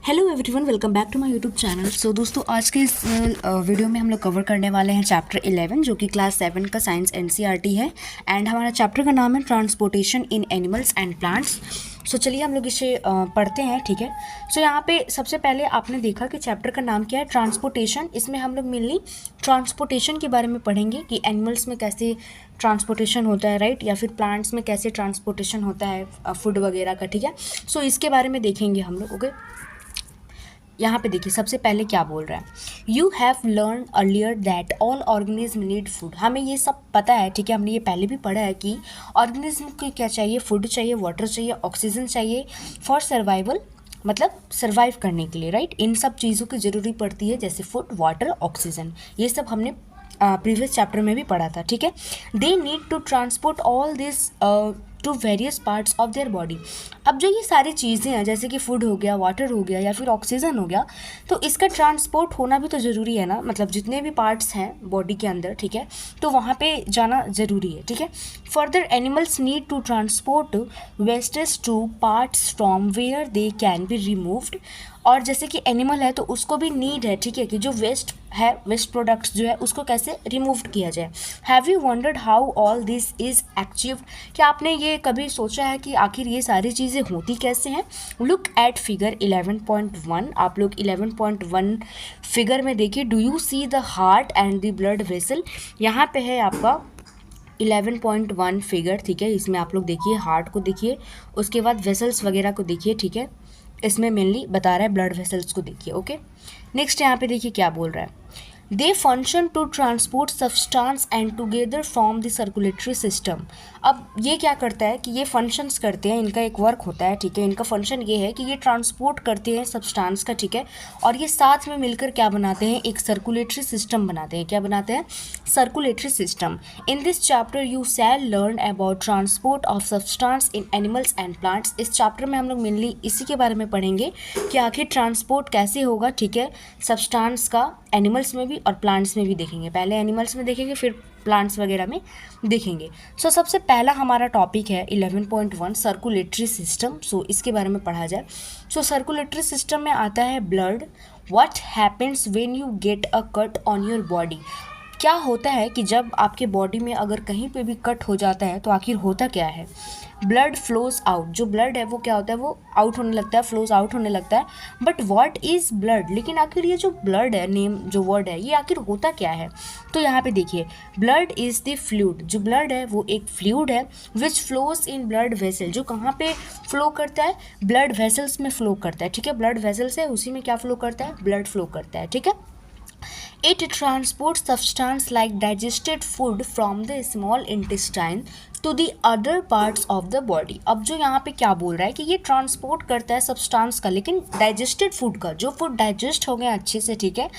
Hello everyone, welcome back to my YouTube channel. So दोस्तों, आज के इस वीडियो में हम लोग कवर करने वाले हैं चैप्टर 11 जो कि क्लास 7 का साइंस एनसीईआरटी है। एंड हमारा चैप्टर का नाम है transportation in animals and plants. So चलिए हम लोग इसे पढ़ते हैं, ठीक है। सो यहाँ पे सबसे पहले आपने देखा कि चैप्टर का नाम क्या है, ट्रांसपोर्टेशन। इसमें हम लोग मेनली ट्रांसपोर्टेशन के बारे में पढ़ेंगे कि एनिमल्स में कैसे ट्रांसपोर्टेशन होता है, राइट, या फिर प्लांट्स में कैसे ट्रांसपोर्टेशन होता है फूड वगैरह का, ठीक है। सो इसके बारे में देखेंगे हम लोग, ओके। यहाँ पे देखिए सबसे पहले क्या बोल रहा है, you have learn earlier that all organism need food. हमें ये सब पता है, ठीक है, हमने ये पहले भी पढ़ा है कि ऑर्गेनिज्म को क्या चाहिए, फूड चाहिए, वाटर चाहिए, ऑक्सीजन चाहिए फॉर सर्वाइवल, मतलब सर्वाइव करने के लिए, राइट। इन सब चीज़ों की ज़रूरी पड़ती है, जैसे फूड, वाटर, ऑक्सीजन। ये सब हमने प्रीवियस चैप्टर में भी पढ़ा था, ठीक है। They need to transport all this to various parts of their body. अब जो ये सारी चीज़ें हैं, जैसे कि फूड हो गया, वाटर हो गया, या फिर ऑक्सीजन हो गया, तो इसका ट्रांसपोर्ट होना भी तो ज़रूरी है ना। मतलब जितने भी पार्ट्स हैं बॉडी के अंदर, ठीक है, तो वहाँ पे जाना ज़रूरी है, ठीक है। Further animals need to transport wastage to parts from where they can be removed. और जैसे कि एनिमल है तो उसको भी नीड है, ठीक है, कि जो वेस्ट है, वेस्ट प्रोडक्ट्स जो है उसको कैसे रिमूव किया जाए। Have you wondered how all this is achieved. क्या आपने ये कभी सोचा है कि आखिर ये सारी चीज़ें होती कैसे हैं। Look at figure 11.1। आप लोग 11.1 फिगर में देखिए, do you see the heart and the blood vessel. यहाँ पे है आपका 11.1 फिगर, ठीक है। इसमें आप लोग देखिए हार्ट को देखिए, उसके बाद वेसल्स वगैरह को देखिए, ठीक है। इसमें मेनली बता रहा है ब्लड वेसल्स को देखिए, ओके। नेक्स्ट यहाँ पे देखिए क्या बोल रहा है, they function to transport substance and together form the circulatory system. अब ये क्या करता है कि ये फंक्शंस करते हैं, इनका एक वर्क होता है, ठीक है। इनका फंक्शन ये है कि ये ट्रांसपोर्ट करते हैं सब्सटेंस का, ठीक है, और ये साथ में मिलकर क्या बनाते हैं, एक सर्कुलेटरी सिस्टम बनाते हैं। क्या बनाते हैं, circulatory system. In this chapter you shall learn about transport of substance in animals and plants. इस चैप्टर में हम लोग मेनली इसी के बारे में पढ़ेंगे कि आखिर ट्रांसपोर्ट कैसे होगा, ठीक है, सब्सटेंस का एनिमल्स में भी और प्लांट्स में भी देखेंगे। पहले एनिमल्स में देखेंगे, फिर प्लांट्स वगैरह में देखेंगे। सो सबसे पहला हमारा टॉपिक है 11.1 सर्कुलेटरी सिस्टम। सो इसके बारे में पढ़ा जाए। सो सर्कुलेटरी सिस्टम में आता है blood. What happens when you get a cut on your body. क्या होता है कि जब आपके बॉडी में अगर कहीं पे भी कट हो जाता है तो आखिर होता क्या है, ब्लड फ्लोज आउट। जो ब्लड है वो क्या होता है, वो आउट होने लगता है, फ्लोज आउट होने लगता है। बट व्हाट इज़ ब्लड, लेकिन आखिर ये जो ब्लड है, नेम जो वर्ड है, ये आखिर होता क्या है। तो यहाँ पे देखिए, ब्लड इज़ द फ्लूइड। जो ब्लड है वो एक फ्लूइड है which flows in blood vessel. जो कहाँ पे फ्लो करता है, ब्लड वेसल्स में फ्लो करता है, ठीक है। ब्लड वेसल्स है, उसी में क्या फ्लो करता है, ब्लड फ्लो करता है, ठीक है। It transports substance like digested food from the small intestine to the other parts of the body। अब जो यहाँ पे क्या बोल रहा है कि ये ट्रांसपोर्ट करता है सब्सटेंस का, लेकिन डाइजेस्टेड फूड का, जो फूड डाइजेस्ट हो गया अच्छे से, ठीक है,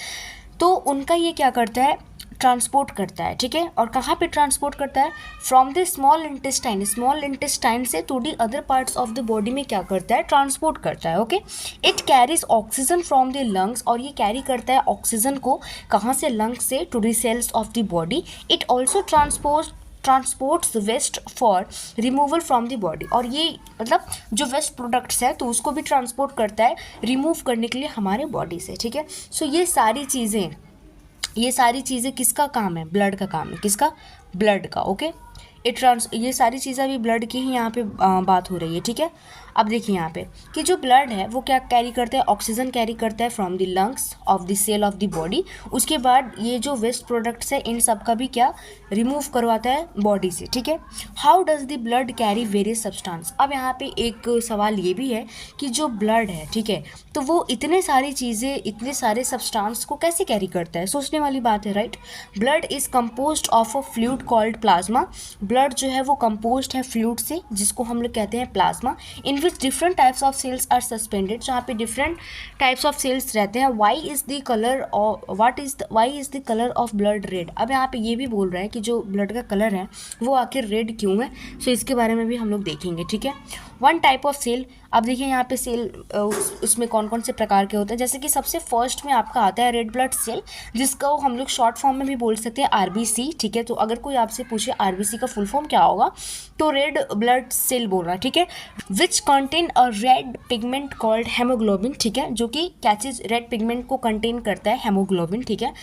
तो उनका ये क्या करता है, ट्रांसपोर्ट करता है, ठीक है। और कहाँ पे ट्रांसपोर्ट करता है, from the small intestine. Small intestine से to the other parts of the body में क्या करता है, ट्रांसपोर्ट करता है, okay. It carries oxygen from the lungs. और ये कैरी करता है ऑक्सीजन को कहाँ से, लंग्स से, to the cells of the body. It also transports waste for removal from the body. और ये मतलब जो वेस्ट प्रोडक्ट्स है तो उसको भी ट्रांसपोर्ट करता है रिमूव करने के लिए हमारे बॉडी से, ठीक है। सो ये सारी चीज़ें किसका काम है, ब्लड का काम है। किसका, ब्लड का, ओके। ये सारी चीज़ें भी ब्लड की ही यहाँ पे बात हो रही है, ठीक है। अब देखिए यहाँ पे कि जो ब्लड है वो क्या कैरी करता है, ऑक्सीजन कैरी करता है from the lungs of the cell of the body. उसके बाद ये जो वेस्ट प्रोडक्ट्स है इन सब का भी क्या रिमूव करवाता है बॉडी से, ठीक है। How does the blood carry various substance. अब यहाँ पे एक सवाल ये भी है कि जो ब्लड है, ठीक है, तो वो इतने सारी चीज़ें, इतने सारे सब्सटेंस को कैसे कैरी करता है, सोचने वाली बात है, right. Blood is composed of a fluid called plasma. Blood जो है वो कंपोज्ड है फ्लूइड से, जिसको हम लोग कहते हैं plasma. In which different types of cells are suspended. जहाँ पे डिफरेंट टाइप्स ऑफ सेल्स रहते हैं। Why is the colour of blood red. अब यहाँ पे ये भी बोल रहा है कि जो ब्लड का कलर है वो आखिर रेड क्यों है। सो इसके बारे में भी हम लोग देखेंगे, ठीक है। One type of cell. अब देखिए यहाँ पे सेल उसमें कौन कौन से प्रकार के होते हैं, जैसे कि सबसे फर्स्ट में आपका आता है रेड ब्लड सेल, जिसको हम लोग शॉर्ट फॉर्म में भी बोल सकते हैं आरबीसी, ठीक है। तो अगर कोई आपसे पूछे आरबीसी का फुल फॉर्म क्या होगा, तो रेड ब्लड सेल बोल रहा है, ठीक है। Which contain a red pigment called haemoglobin, ठीक है, जो कि क्या चीज़ रेड पिगमेंट को कंटेन करता है, हेमोग्लोबिन, ठीक है।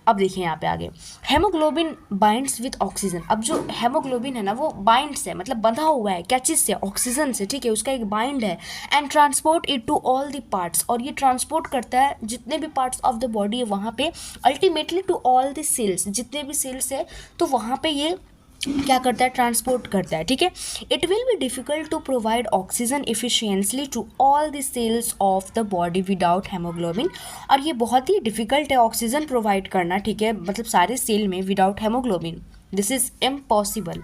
अब देखिए यहाँ पे आगे, हेमोग्लोबिन बाइंड्स विद ऑक्सीजन। अब जो हेमोग्लोबिन है ना वो बाइंड्स है, मतलब बंधा हुआ है क्या चीज़ से, ऑक्सीजन से, ठीक है, उसका एक बाइंड है। And transport it to all the parts, और ये ट्रांसपोर्ट करता है जितने भी पार्ट्स ऑफ द बॉडी है वहाँ पे, ultimately to all the cells, जितने भी सेल्स है तो वहाँ पे ये क्या करता है, ट्रांसपोर्ट करता है, ठीक है। It will be difficult to provide oxygen efficiently to all the cells of the body without haemoglobin, और ये बहुत ही डिफिकल्ट है ऑक्सीजन प्रोवाइड करना, ठीक है, मतलब सारे सेल में without haemoglobin, this is impossible.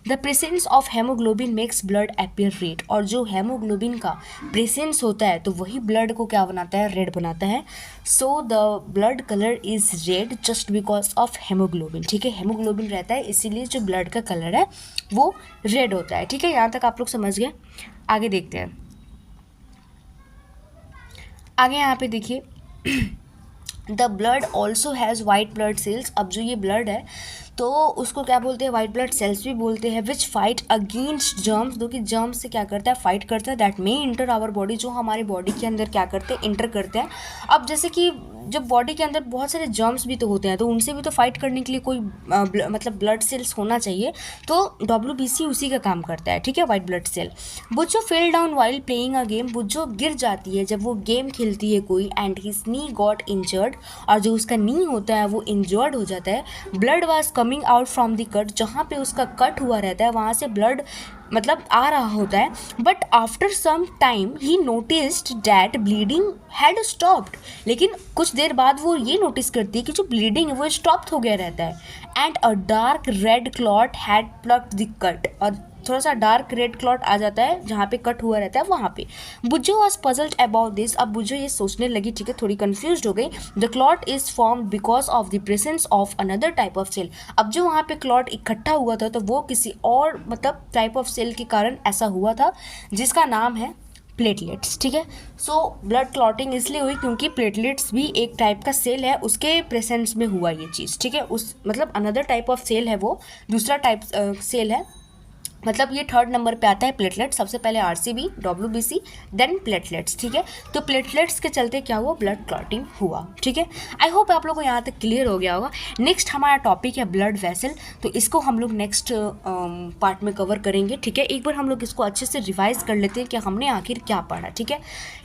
The presence of haemoglobin makes blood appear red, और जो हेमोग्लोबिन का प्रेजेंस होता है तो वही ब्लड को क्या बनाता है, रेड बनाता है। So the blood colour is red just because of haemoglobin, ठीक है, हेमोग्लोबिन रहता है इसीलिए जो ब्लड का कलर है वो रेड होता है, ठीक है। यहाँ तक आप लोग समझ गए। आगे देखते हैं, आगे यहाँ पे देखिए the blood also has white blood cells. अब जो ये ब्लड है तो उसको क्या बोलते हैं, वाइट ब्लड सेल्स भी बोलते हैं, विच फाइट अगेंस्ट जर्म्स, जो कि जर्म्स से क्या करता है, फाइट करता है, that may enter our body, जो हमारे बॉडी के अंदर क्या करते हैं, इंटर करते हैं। अब जैसे कि जब बॉडी के अंदर बहुत सारे जर्म्स भी तो होते हैं तो उनसे भी तो फाइट करने के लिए कोई मतलब ब्लड सेल्स होना चाहिए, तो WBC उसी का काम करता है, ठीक है, white blood cell. Bujjo fell down while playing a game, Bujjo गिर जाती है जब वो गेम खेलती है कोई, and his knee got injured, और जो उसका नी होता है वो इंजर्ड हो जाता है। Blood was coming out from the cut, जहाँ पे उसका कट हुआ रहता है वहाँ से ब्लड मतलब आ रहा होता है। But after some time he noticed that bleeding had stopped, लेकिन कुछ देर बाद वो ये नोटिस करती है कि जो ब्लीडिंग है वो स्टॉप हो गया रहता है। And a dark red clot had plugged the cut, और थोड़ा सा डार्क रेड क्लॉट आ जाता है जहाँ पे कट हुआ रहता है वहाँ पे। Boojho was puzzled about this, अब बुज्जो ये सोचने लगी, ठीक है, थोड़ी कंफ्यूज हो गई। The clot is formed because of the presence of another type of cell, अब जो वहाँ पे क्लॉट इकट्ठा हुआ था तो वो किसी और मतलब टाइप ऑफ सेल के कारण ऐसा हुआ था जिसका नाम है प्लेटलेट्स, ठीक है। सो ब्लड क्लॉटिंग इसलिए हुई क्योंकि प्लेटलेट्स भी एक टाइप का सेल है, उसके प्रेजेंस में हुआ ये चीज़, ठीक है, उस मतलब अनदर टाइप ऑफ सेल है, वो दूसरा टाइप सेल है, मतलब ये थर्ड नंबर पे आता है प्लेटलेट, सबसे पहले RCB, WBC, देन प्लेटलेट्स, ठीक है। तो प्लेटलेट्स के चलते क्या हुआ, ब्लड क्लॉटिंग हुआ, ठीक है। आई होप आप लोगों को यहाँ तक क्लियर हो गया होगा। नेक्स्ट हमारा टॉपिक है ब्लड वेसल, तो इसको हम लोग नेक्स्ट पार्ट में कवर करेंगे, ठीक है। एक बार हम लोग इसको अच्छे से रिवाइज कर लेते हैं कि हमने आखिर क्या पढ़ा, ठीक है।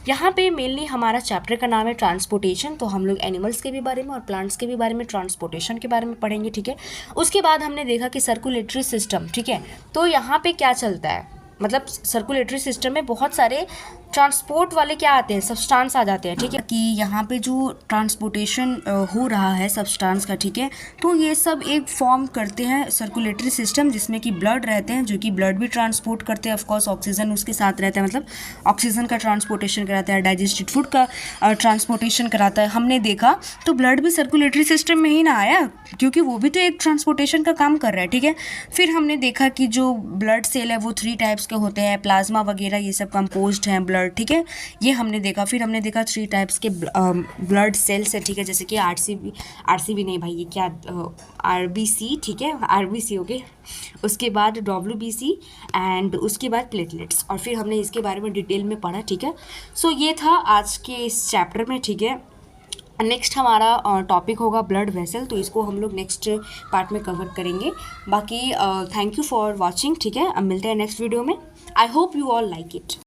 यहाँ पे मेनली हमारा चैप्टर का नाम है ट्रांसपोर्टेशन, तो हम लोग एनिमल्स के भी बारे में और प्लांट्स के भी बारे में ट्रांसपोर्टेशन के बारे में पढ़ेंगे, ठीक है। उसके बाद हमने देखा कि सर्कुलेटरी सिस्टम, ठीक है, तो यहाँ पे क्या चलता है, मतलब सर्कुलेटरी सिस्टम में बहुत सारे ट्रांसपोर्ट वाले क्या आते हैं, सब्सटेंस आ जाते हैं, ठीक है, कि यहाँ पे जो ट्रांसपोर्टेशन हो रहा है सब्सटेंस का, ठीक है, तो ये सब एक फॉर्म करते हैं सर्कुलेटरी सिस्टम, जिसमें कि ब्लड रहते हैं जो कि ब्लड भी ट्रांसपोर्ट करते हैं, ऑफकोर्स ऑक्सीजन उसके साथ रहता है, मतलब ऑक्सीजन का ट्रांसपोर्टेशन कराता है, डाइजेस्टेड फूड का ट्रांसपोर्टेशन कराता है, हमने देखा। तो ब्लड भी सर्कुलेटरी सिस्टम में ही ना आया, क्योंकि वो भी तो एक ट्रांसपोर्टेशन का काम कर रहा है, ठीक है। फिर हमने देखा कि जो ब्लड सेल है वो 3 टाइप्स के होते हैं, प्लाज्मा वगैरह ये सब कंपोज्ड हैं ब्लड, ठीक है, ये हमने देखा। फिर हमने देखा 3 टाइप्स के ब्लड सेल्स है, ठीक है, जैसे कि आरसीबी नहीं भाई, ये क्या RBC, ठीक है, RBC हो गए, उसके बाद WBC एंड उसके बाद प्लेटलेट्स, और फिर हमने इसके बारे में डिटेल में पढ़ा, ठीक है। सो ये था आज के इस चैप्टर में, ठीक है। नेक्स्ट हमारा टॉपिक होगा ब्लड वेसल, तो इसको हम लोग नेक्स्ट पार्ट में कवर करेंगे। बाकी थैंक यू फॉर वॉचिंग, ठीक है, अब मिलते हैं नेक्स्ट वीडियो में। I hope you all like it.